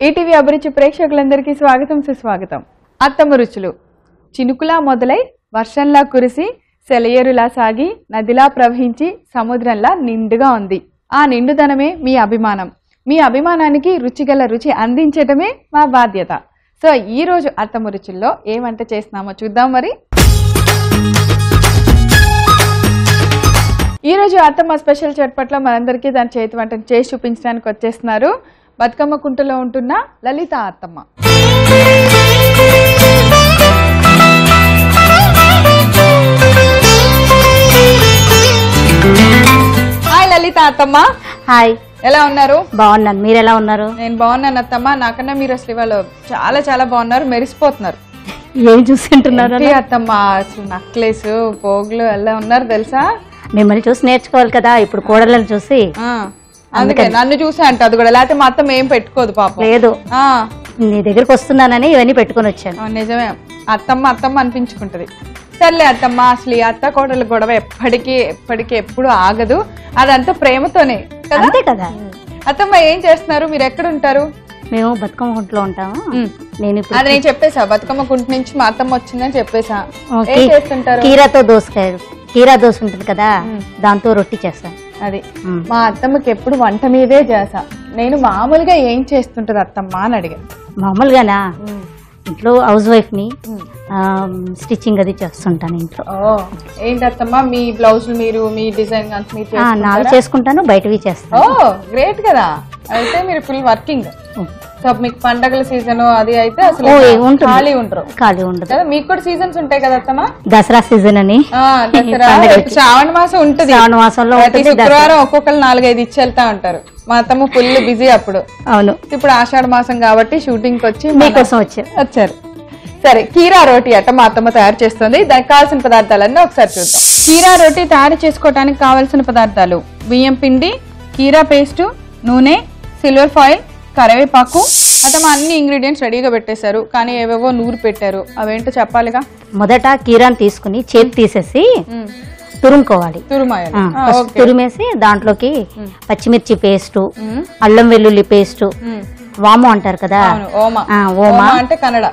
ETV అభిరుచి ప్రేక్షకులందరికీ స్వాగతం సుస్వాగతం. అత్తమ్మ రుచులు చినుకులా మొదలై వర్షంలా కురిసి సెలయేరులా సాగి నదిలా ప్రవహించి సముద్రంలా నిండుగా ఉంది. ఆ నిండుదనమే మీ అభిమానం. మీ అభిమానానికి రుచిగల రుచి అందించడమే మా బాధ్యత. సో ఈ రోజు అత్తమ్మ రుచుల్లో ఏ వంట చేస్తున్నామో చూద్దాం. మరి ఈ రోజు అత్తమ్మ స్పెషల్ చట్పట్లో మనందరికీ దాని చేతి వంటను చేసి చూపించడానికి వచ్చేస్తున్నారు బతుకమ్మ కుంటలో ఉంటున్న లలిత అత్తమ్మ. హాయ్ లలిత అత్తమ్మ. హాయ్, ఎలా ఉన్నారు? బాగున్నాను, మీరు ఎలా ఉన్నారు? నేను బాగున్నాను అత్తమ్మ. నాకన్నా మీరు అసలు ఇవాళ చాలా చాలా బాగున్నారు, మెరిసిపోతున్నారు. ఏం చూస్తుంటున్నారు అత్తమ్మ? అసలు నక్లెస్ పోగులు ఎలా ఉన్నారు తెలుసా? మిమ్మల్ని చూసి నేర్చుకోవాలి కదా, ఇప్పుడు కోడలను చూసి. అందుకే నన్ను చూసా అంట అది కూడా, లేకపోతే మా అత్తమ్మ ఏం పెట్టుకోదు పాపం. లేదు, నీ దగ్గరకు వస్తున్నానని ఇవన్నీ పెట్టుకుని వచ్చాను. నిజమే, అత్తమ్మ అత్తమ్మ అనిపించుకుంటది. సర్లే అత్తమ్మ, అసలు ఈ అత్త కోడల గొడవ ఎప్పటికీ ఎప్పుడు ఆగదు. అదంతా ప్రేమతోనే అంతే కదా. అత్తమ్మ ఏం చేస్తున్నారు? మీరు ఎక్కడ ఉంటారు? మేము బతుకమ్మ కుంటలో ఉంటాము. అది నేను చెప్పేసా, బతుకమ్మ కుంట నుంచి మా అత్తమ్మ వచ్చిందని చెప్పేసా. ఏం చేస్తుంటారు? కీరాతో దోసకాయలు, కీరా దోశ ఉంటుంది కదా, దాంతో రొట్టి చేస్తాను. అది మా అత్తమ్మకి ఎప్పుడు వంట మీదే చేసా. నేను మామూలుగా ఏం చేస్తుంటది అత్తమ్మ అని అడిగా. మామూలుగానా? ఇంట్లో హౌస్ వైఫ్ ని, స్టిచ్చింగ్ అది చేస్తుంటాను ఇంట్లో. ఏంటత్తమ్మా మీ బ్లౌజులు మీరు మీ డిజైన్ నావి చేసుకుంటాను, బయటవి చేస్తాను. గ్రేట్ కదా. అయితే మీరు ఫుల్ వర్కింగ్. సో మీకు పండగల సీజన్ అది అయితే అసలు ఖాళీ ఉండదు కదా. మీకు కూడా సీజన్స్ ఉంటాయి కదా అత్తమ్మా? దసరా సీజన్ అని, శ్రావణ మాసం ఉంటుంది. శ్రావణ మాసంలో శుక్రవారం ఒక్కొక్కరు 4-5 ఇచ్చి వెళ్తా ఉంటారు. మా అత్తమ్మ ఫుల్ బిజీ అప్పుడు. అవును, ఇప్పుడు ఆషాఢ మాసం కాబట్టి షూటింగ్ వచ్చి మీకోసం వచ్చారు. సరే, కీరా రోటీ అట్ట మా అత్తమ్మ తయారు చేస్తుంది. దానికి కావాల్సిన పదార్థాలన్నీ ఒకసారి చూద్దాం. కీరా రోటీ తయారు చేసుకోవడానికి కావాల్సిన పదార్థాలు: బియ్యం పిండి, కీరా పేస్టు, నూనె, సిల్వర్ ఫాయిల్, కరివేపాకు. అత్తమ్మ అన్ని ఇంగ్రీడియంట్స్ రెడీగా పెట్టేశారు, కానీ ఏవేవో నూరు పెట్టారు. అవేంటో చెప్పాలిగా. మొదట కీరాని తీసుకుని చేతి తీసేసి తురుముకోవాలి. తురిమేసి దాంట్లోకి పచ్చిమిర్చి పేస్టు, అల్లం వెల్లుల్లి పేస్టు, వాము అంటారు కదా, ఓమా అంటే కన్నడ,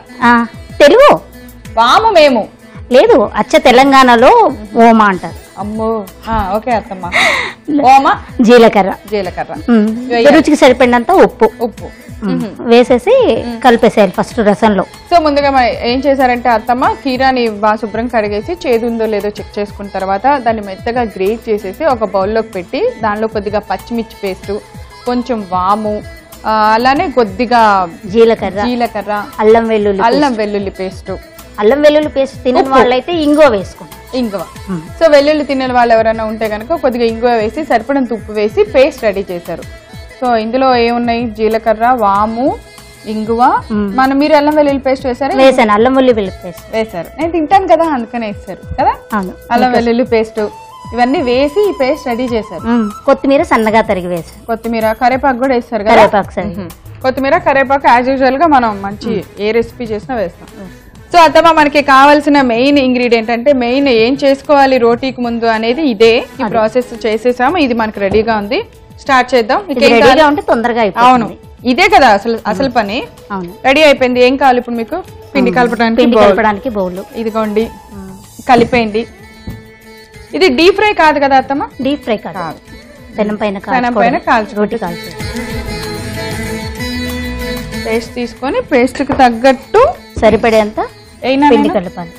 తెలుగు వాము మేము లేదు, అచ్చ తెలంగాణలో ఓమా అంటారు. అమ్మో, ఓకే అత్తమ్మ. ఓమా, జీలకర్ర, రుచికి సరిపడినంత ఉప్పు వేసేసి కలిపేసేయాలి ఫస్ట్ రసంలో. సో ముందుగా ఏం చేశారంటే అత్తమ్మ, కీరాని బాగా శుభ్రం కడిగేసి చేదు ఉందో లేదో చెక్ చేసుకున్న తర్వాత దాన్ని మెత్తగా గ్రేట్ చేసేసి ఒక బౌల్లోకి పెట్టి దానిలో కొద్దిగా పచ్చిమిర్చి పేస్టు, కొంచెం వాము, అలానే కొద్దిగా జీలకర్ర, అల్లం వెల్లుల్లి పేస్టు. అల్లం వెల్లుల్లి పేస్ట్ తినని వాళ్ళైతే ఇంగువ వేసుకుంటాం. సో వెల్లుల్లి తినే వాళ్ళు ఎవరైనా ఉంటే కనుక కొద్దిగా ఇంగువ వేసి సరిపడంత ఉప్పు వేసి పేస్ట్ రెడీ చేశారు. సో ఇందులో ఏమున్నాయి? జీలకర్ర, వాము, ఇంగువ. మీరు అల్లం వెల్లుల్లి పేస్ట్ వేసారు? వేసాను, అల్లం వెల్లుల్లి పేస్ట్ వేసారు. నేను తింటాను కదా అందుకనే వేసారు కదా. అల్లం వెల్లుల్లి పేస్ట్ ఇవన్నీ వేసి ఈ పేస్ట్ రెడీ చేశారు. కొత్తిమీర సన్నగా తరిగి వేసారు. కొత్తిమీర, కరివేపాకు కూడా వేస్తారు కదా. కొత్తిమీర, కరివేపాకు యాజ్ యూజువల్ గా మనం మంచి ఏ రెసిపీ చేసినా వేస్తాం. సో అత్తమ్మ మనకి కావాల్సిన మెయిన్ ఇంగ్రీడియంట్ అంటే మెయిన్ ఏం చేసుకోవాలి రోటీకి ముందు అనేది ఇదే. ఈ ప్రాసెస్ చేసేసాము, ఇది మనకి రెడీగా ఉంది. స్టార్ట్ చేద్దాం. తొందరగా. అవును, ఇదే కదా అసలు పని. రెడీ అయిపోయింది. ఏం కావాలి ఇప్పుడు మీకు? పిండి కలపడానికి బౌల్. ఇదిగోండి, కలిపేయండి. ఇది డీప్ ఫ్రై కాదు కదా అత్తమ్మ? డీప్ ఫ్రై కాదు, పెనం పైన రోటీ కాల్చి. పేస్ట్ తీసుకొని పేస్ట్ కి తగ్గట్టు సరిపడేంత పిండి కలపాలి.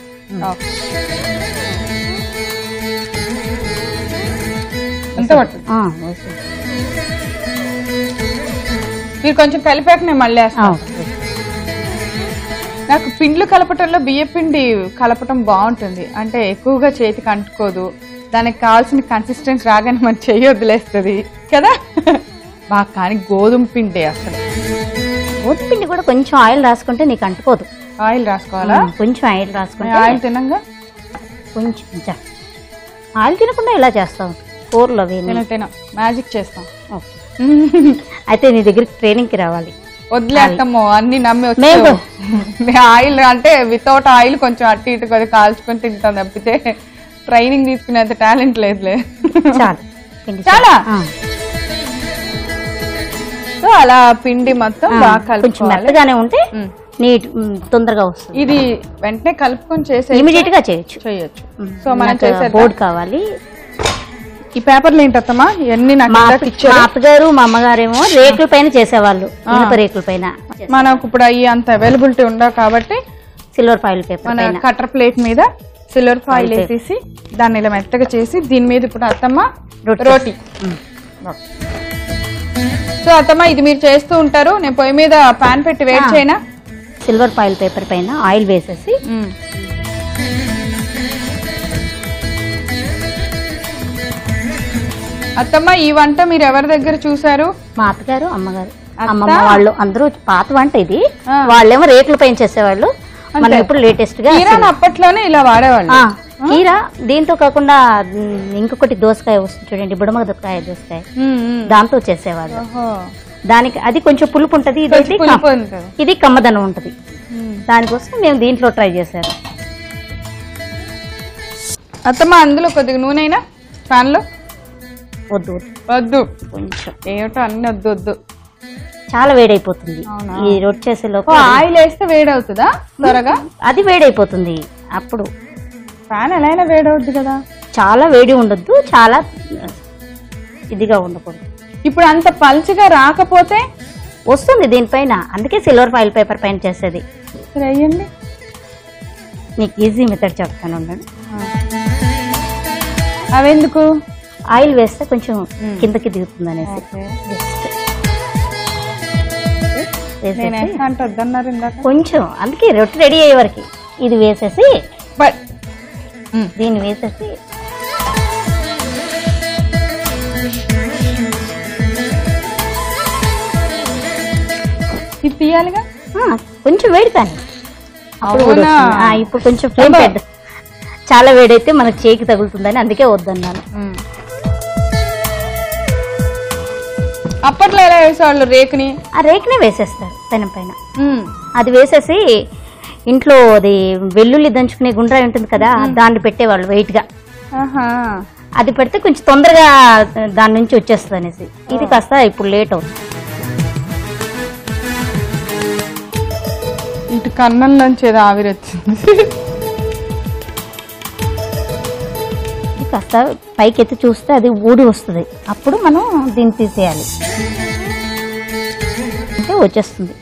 మీరు కొంచెం కలిపాక నేను మళ్ళీ వేస్తాను. నాకు పిండ్లు కలపటంలో బియ్య పిండి కలపటం బాగుంటుంది. అంటే ఎక్కువగా చేతికి అంటుకోదు, దానికి కావాల్సిన కన్సిస్టెన్సీ రాగానే మన చెయ్యి వదిలేస్తుంది కదా బాగా. కానీ గోధుమ పిండి అసలు, గోధుమ పిండి కూడా కొంచెం ఆయిల్ రాసుకుంటే నీకు అంటుకోదు. ఆయిల్ రాసుకోవాలా? కొంచెం ఆయిల్ రాసుకుంటే. ఆయిల్ తినంగా కొంచెం ఆయిల్ తినకుండా ఇలా చేస్తాం కూరలో. మ్యాజిక్ చేస్తాం. అయితే నీ దగ్గరికి ట్రైనింగ్ కి రావాలి. వదిలేస్తాము, అన్ని నమ్మి ఆయిల్ అంటే వితౌట్ ఆయిల్ కొంచెం అటు ఇటు కొద్దిగా కాల్చుకొని తింటాం తప్పితే ట్రైనింగ్ తీసుకునేంత టాలెంట్ లేదులే. చాలా సో అలా పిండి మొత్తం బాగా కొంచెం కలుపుకోవాలి. మెత్తగానే ఉంటే నీట్ తొందరగా వస్తుంది. ఇది వెంటనే కలుపుకొని చేసే ఇమీడియట్ గా చేయొచ్చు. సో మనం చేసే బోర్డు కావాలి. ఈ పేపర్లు ఏంటమ్మా ఇవన్నీ నాకు మా ఇందాక ఇచ్చారు. అత్తగారు మా అమ్మగారేమో రేకుల పైన చేసేవాళ్ళు, ఇనుప రేకుల పైన. మనకు ఇప్పుడు అవి అంత అవైలబిలిటీ ఉండవు కాబట్టి సిల్వర్ ఫాయిల్ పేపర్ మన పైన కటర్ ప్లేట్ మీద సిల్వర్ ఫాయిల్ వేసేసి దాన్ని ఇలా మెత్తగా చేసి దీని మీద ఇప్పుడు అత్తమ్మ రోటీ. సో అత్తమ్మ ఇది మీరు చేస్తూ ఉంటారు, నేను పొయ్యి మీద పాన్ పెట్టి వేడి చేయనా? సిల్వర్ ఫాయిల్ పేపర్ పైన ఆయిల్ వేసేసి అత్తమ్మ ఈ వంట మీరు ఎవరి దగ్గర చూసారు? మా అత్తగారు అమ్మగారు అమ్మమ్మ వాళ్ళు అందరూ పాత వంట ఇది. వాళ్ళేమో రేకుల పైన చేసేవాళ్ళు, మనం ఇప్పుడు లేటెస్ట్ గా అప్పట్లోనే ఇలా వాడేవాళ్ళు. కీరా దీంతో కాకుండా ఇంకొకటి దోసకాయ వస్తుంది చూడండి, బుడమకాయ దోసకాయ, దాంతో చేసేవాళ్ళు. దానికి అది కొంచెం పులుపు ఉంటది, ఇది కమ్మదనం ఉంటది. దానికోసం మేము దీంట్లో ట్రై చేశారు. అత్తమ్మ అందులో కొద్దిగా నూనె పాన్ లో వద్దు వద్దు, కొంచెం ఏమిటో అన్ని వద్దు వద్దు, చాలా వేడైపోతుంది. ఈ రొట్టె చేసే లోపు ఆయిల్ వేస్తే వేడవుతుందా త్వరగా? అది వేడైపోతుంది. అప్పుడు ఫ్యాన్ ఎలా అయినా వేడవుద్ది కదా. చాలా వేడి ఉండొద్దు, చాలా ఇదిగా ఉండకూడదు. ఇప్పుడు అంత పల్చగా రాకపోతే వస్తుంది దీనిపైన, అందుకే సిల్వర్ ఫాయిల్ పేపర్ పైన చేసేది. అయ్యండి నీకు ఈజీ మెథడ్ చెప్తాను ఉండండి. అవెందుకు? ఆయిల్ వేస్తే కొంచెం కిందకి దిగుతుంది అనేసి కొంచెం, అందుకే రొట్టె రెడీ అయ్యే వరకు ఇది వేసేసి దీన్ని వేసేసి ఇది తీయాలిగా. కొంచెం వేడి కానీ ఇప్పుడు కొంచెం ఫ్లేమ్ పెట్ట, చాలా వేడైతే మనకు చేయికి తగులుతుందని అందుకే వద్దన్నాను. అప్పట్లో ఎలా వేసేవాళ్ళు? రేకుని ఆ రేకునే వేసేస్తారు పెనం పైన. అది వేసేసి ఇంట్లో అది వెల్లుల్లి దంచుకునే గుండ్రాయి ఉంటుంది కదా, దాన్ని పెట్టేవాళ్ళు వెయిట్ గా. అది పెడితే కొంచెం తొందరగా దాని నుంచి వచ్చేస్తుంది అనేసి. ఇది కాస్త ఇప్పుడు లేట్ అవుతుంది. ఇటు కన్నం నుంచి ఏదో ఆవిరి వచ్చింది. ఇది కాస్త పైకి ఎత్తి చూస్తే అది ఊడి వస్తుంది, అప్పుడు మనం దీన్ని తీసేయాలి. అంటే వచ్చేస్తుంది.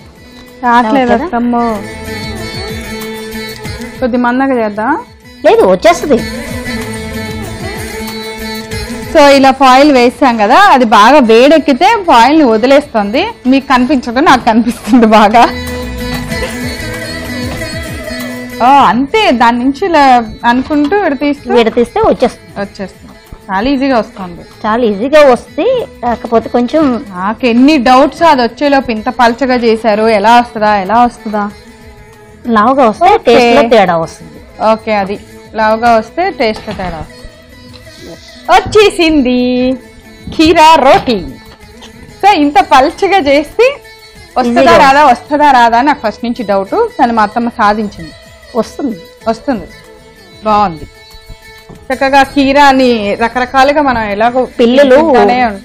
కొద్ది మందగా చేద్దాం. లేదు వచ్చేస్తుంది. సో ఇలా ఫాయిల్ వేసాం కదా, అది బాగా వేడెక్కితే ఫాయిల్ ని వదిలేస్తుంది. మీకు కనిపించదు, నాకు కనిపిస్తుంది బాగా. అంతే, దాని నుంచి ఇలా అనుకుంటూ విడతీస్తే వచ్చేస్తుంది. చాలా ఈజీగా వస్తుంది. చాలా ఈజీగా వస్తే, కాకపోతే కొంచెం నాకు ఎన్ని డౌట్స్ అది వచ్చేలోపు ఇంత పల్చగా చేశారు, ఎలా వస్తుందా లావుగా వస్తే టేస్ట్ లో తేడా వస్తుంది. ఓకే, అది లావుగా వస్తే టేస్ట్ లో తేడా వచ్చేసింది కీరా రోటీ. సో ఇంత పల్చగా చేస్తే వస్తుందా రాదా నాకు ఫస్ట్ నుంచి డౌట్. తను మా అత్తమ్మ సాధించింది. వస్తుంది బాగుంది. చక్కగా కీరాని రకరకాలుగా మనం ఎలాగో పిల్లలు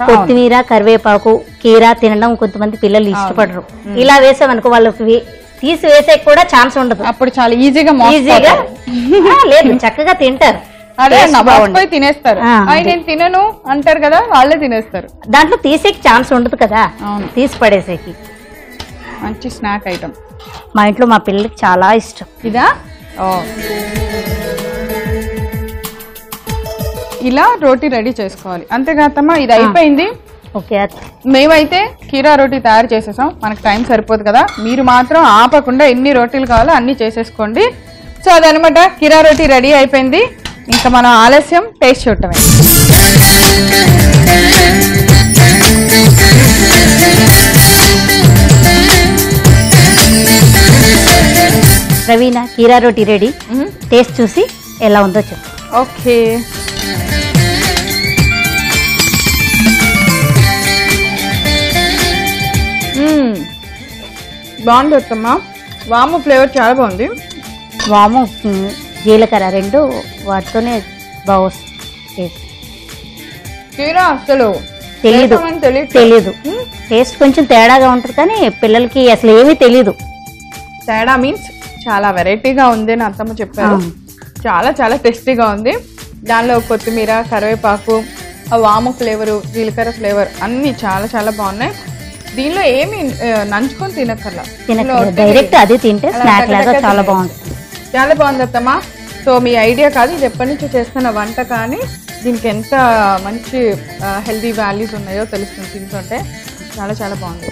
కొత్తిమీర కరివేపాకు కీరా తినడం కొంతమంది పిల్లలు ఇష్టపడరు. ఇలా వేసామనుకో వాళ్ళకి తీసి వేసే కూడా ఛాన్స్ ఉండదు. అప్పుడు చాలా ఈజీగా లేదు చక్కగా తింటారు. అదే తినేస్తారు. నేను తినను అంటారు కదా, వాళ్ళే తినేస్తారు. దాంట్లో తీసేకి ఛాన్స్ ఉండదు కదా, తీసి పడేసేకి. మంచి స్నాక్ ఐటమ్. మా ఇంట్లో మా పిల్లలకి చాలా ఇష్టం. ఇదా ఇలా రోటీ రెడీ చేసుకోవాలి. అంతేకాదమ్మా, ఇది అయిపోయింది. ఓకే, మేమైతే కీరా రోటీ తయారు చేసేసాం. మనకు టైం సరిపోదు కదా, మీరు మాత్రం ఆపకుండా ఎన్ని రోటీలు కావాలో అన్ని చేసేసుకోండి. సో అదనమాట, కీరా రోటీ రెడీ అయిపోయింది. ఇంకా మనం ఆలస్యం టేస్ట్ చూడటమే. ప్రవీణ, కీరా రోటీ రెడీ. టేస్ట్ చూసి ఎలా ఉందో చెప్పు. ఓకే, బాగుంది అత్తమ్మా. వాము ఫ్లేవర్ చాలా బాగుంది. వాము జీలకర్ర రెండు వాటితోనే బాగా వస్తుంది. కీరా అసలు తెలియదు వేస్తామని తెలియదు. తెలియదు టేస్ట్ కొంచెం తేడాగా ఉంటుంది కానీ పిల్లలకి అసలు ఏమీ తెలియదు. తేడా మీన్స్ చాలా వెరైటీగా ఉంది అని అత్తమ్మ చెప్పారు. చాలా చాలా టేస్టీగా ఉంది. దానిలో కొత్తిమీర, కరివేపాకు, వాము ఫ్లేవరు, జీలకర్ర ఫ్లేవర్ అన్నీ చాలా చాలా బాగున్నాయి. దీనిలో ఏమి నంచుకొని తినక్కర్లా, డైరెక్ట్ అది తింటే స్నాక్ లాగా చాలా బాగుంటుంది. చాలా బాగుంది అత్తమ్మ. సో మీ ఐడియా కాదు, ఇది ఎప్పటి నుంచో చేస్తున్న వంట, కానీ దీనికి ఎంత మంచి హెల్దీ వాల్యూస్ ఉన్నాయో తెలుస్తుంది తింటుంటే. చాలా చాలా బాగుంది.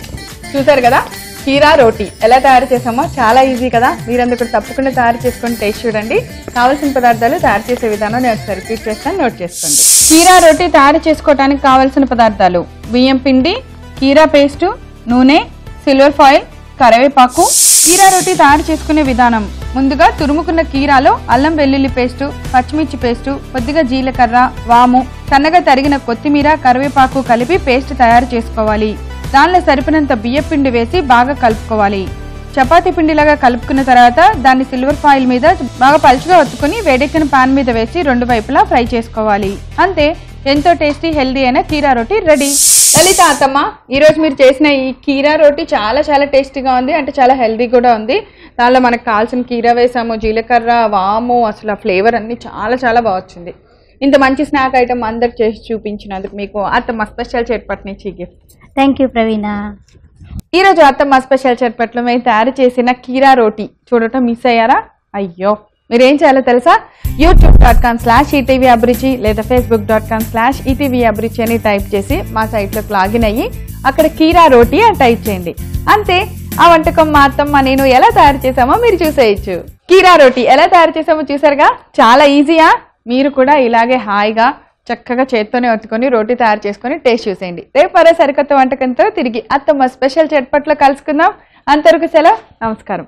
చూసారు కదా కీరా రోటీ ఎలా తయారు చేసామో, చాలా ఈజీ కదా. మీరందరూ కూడా తప్పకుండా తయారు చేసుకొని టేస్ట్ చూడండి. కావాల్సిన పదార్థాలు, తయారు చేసే విధానం నేను ఒకసారి రిపీట్ చేస్తాను, నోట్ చేసుకోండి. కీరా రోటీ తయారు చేసుకోవడానికి కావాల్సిన పదార్థాలు: బియ్యం పిండి, కీరా పేస్టు, నూనె, సిల్వర్ ఫాయిల్, కరివేపాకు. కీరా రోటీ తయారు చేసుకునే విధానం: ముందుగా తురుముకున్న కీరాలో అల్లం వెల్లుల్లి పేస్టు, పచ్చిమిర్చి పేస్టు, కొద్దిగా జీలకర్ర, వాము, సన్నగా తరిగిన కొత్తిమీర, కరివేపాకు కలిపి పేస్ట్ తయారు చేసుకోవాలి. దానిలో సరిపడినంత బియ్య పిండి వేసి బాగా కలుపుకోవాలి. చపాతీ పిండిలాగా కలుపుకున్న తర్వాత దాన్ని సిల్వర్ ఫాయిల్ మీద బాగా పలుచగా ఒత్తుకుని వేడెక్కిన పాన్ మీద వేసి 2 వైపులా ఫ్రై చేసుకోవాలి. అంతే, ఎంతో టేస్టీ హెల్దీ అయిన కీరా రోటీ రెడీ. లలిత అత్తమ్మ, ఈరోజు మీరు చేసిన ఈ కీరా రోటీ చాలా చాలా టేస్టీగా ఉంది, అంటే చాలా హెల్దీ కూడా ఉంది. దానిలో మనకు కావాల్సిన కీరా వేసాము, జీలకర్ర, వాము, అసలు ఆ ఫ్లేవర్ అన్నీ చాలా చాలా బాగా వచ్చింది. ఇంత మంచి స్నాక్ ఐటమ్ అందరికి చేసి చూపించినందుకు మీకు అత్తమ్మ స్పెషల్ చట్పట్ నుంచి గిఫ్ట్. థ్యాంక్ యూ ప్రవీణ. ఈరోజు అత్తమ్మ స్పెషల్ చట్పట్లో మేము తయారు చేసిన కీరా రోటీ చూడటం మిస్ అయ్యారా? అయ్యో, మీరేం చేయాలో తెలుసా? youtube.com/ఈటీవీ అభిరుచి లేదా facebook.com/ఈటీవీ అభిరుచి అని టైప్ చేసి మా సైట్లోకి లాగిన్ అయ్యి అక్కడ కీరా రోటీ అని టైప్ చేయండి. అంతే, ఆ వంటకం మా అత్తమ్మ నేను ఎలా తయారు చేసామో మీరు చూసేయచ్చు. కీరా రోటీ ఎలా తయారు చేసామో చూసారుగా, చాలా ఈజీయా. మీరు కూడా ఇలాగే హాయిగా చక్కగా చేత్తోనే ఒత్తుకొని రోటీ తయారు చేసుకొని టేస్ట్ చూసేయండి. రేపు మరో సరికొత్త వంటకంతో తిరిగి అత్తమ్మ స్పెషల్ చట్పట్లో కలుసుకుందాం. అంతవరకు సెలవు, నమస్కారం.